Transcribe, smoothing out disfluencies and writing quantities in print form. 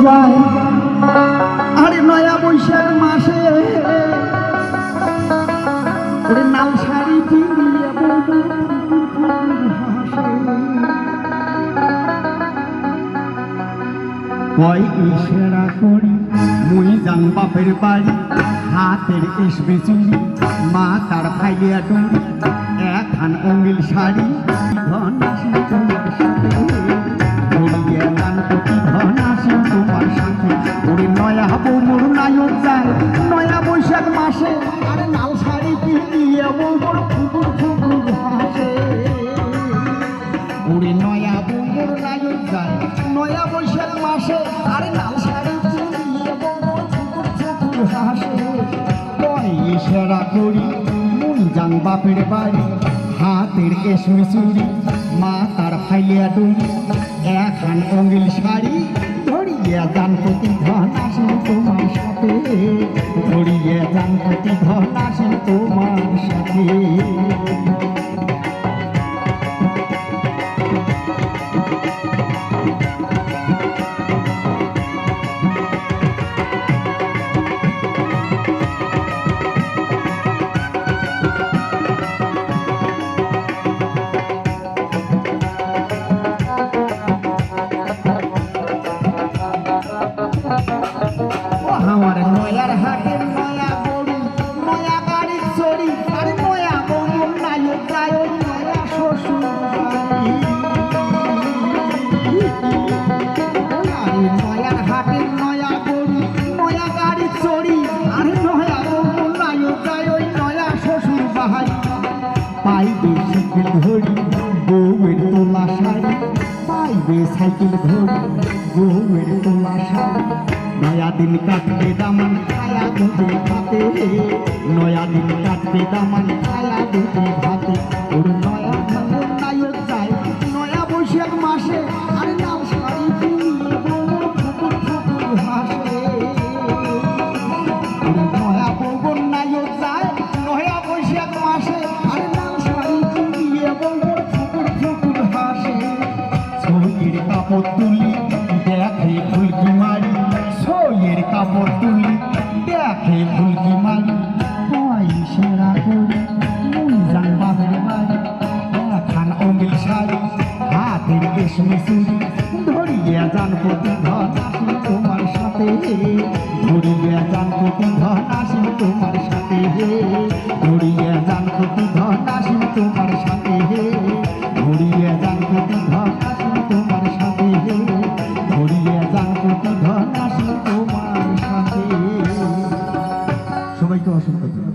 যায় আরে নয়া বৈশাখ মাসে ওরে নাল শাড়ি পিরিয়ে কয় ইশারা করি মুই যান বাপের বাড়ি হাতের এসবে চুরি মা তার ফাইলিয়া ডুরি একখান অঙ্গিল শাড়ি ধন আসি তোমার সাথে ঘুরিয়ে গান প্রতি ধন আসি তোমার সাথে ওরে নয়া বউ মোর নায়ক যায় নয়া বৈশাখ মাসে আরে লাল শাড়ি পিরিয়ে মোর ফুকুর ফুকুর হাসে ওরে নয়া বউ মোর নায়ক যায় নয়া বৈশাখ মাসে আরে লাল শাড়ি পিরিয়ে মোর ফুকুর ফুকুর হাসে কয় ইশারা করি মুই যান বাপের বাড়ি হাতের এসবে চুরি মা তার ফাইলিয়া ডুরি একখান অঙ্গিল শাড়ি ধরিয়ে যান প্রতি ধন আসেন তোমার সাথে ধরিয়ে যান প্রতি ধন আসেন তোমার সাথে আমার নয়ার হাটের নয়া গরু নয়া গাড়ি চড়ি আরে নয়া বউ নায়ক যায় নয়া শ্বশুর আরে নয়ার হাটের নয়া গরু নয়া গাড়ি চড়ি আরে নয়া বউ নায়ক যায় নয়া শ্বশুর বাহাই পাইবে সাইকেল ধরি বউয়ের তোলা শাড়ি পাইবে সাইকেল ধরি বউয়ের তোলা শাড়ি নয়া দিন কাটবে দামান খায়া দুধে ভাতে নয়া দিন কাটবে দামান খায়া দুধে ভাতে ওর নয়া মন নায়ক যায় নয়া বৈশাখ মাসে আরে লাল শাড়ি পিরিয়ে বউ ফুকুর ফুকুর হাসে ওর নয়া বউ নায়ক যায় নয়া বৈশাখ মাসে আরে লাল শাড়ি পিরিয়ে বউ ফুকুর ফুকুর হাসে ছবির কাপড় তুলি দেখে ফুলকি মারি ছয়ের কাপড় তুলি দেখে ফুলকি মারি কয় ইশারা করি মুই যান বাপের বাড়ি একখান অঙ্গিল শাড়ি হাতের রেশমি চুরি ধরিয়ে যান প্রতি ধন আসি তোমার সাথে ধরিয়ে যান প্রতি ধন আসি তোমার সাথে ধরিয়ে যান প্রতি ধন আসি তোমার সাথে ধরিয়ে যান প্রতি ধন আসি তোমার সাথে ধরিয়ে যান প্রতি ধন আসি তোমার সাথে সবাইকে অসংখ্য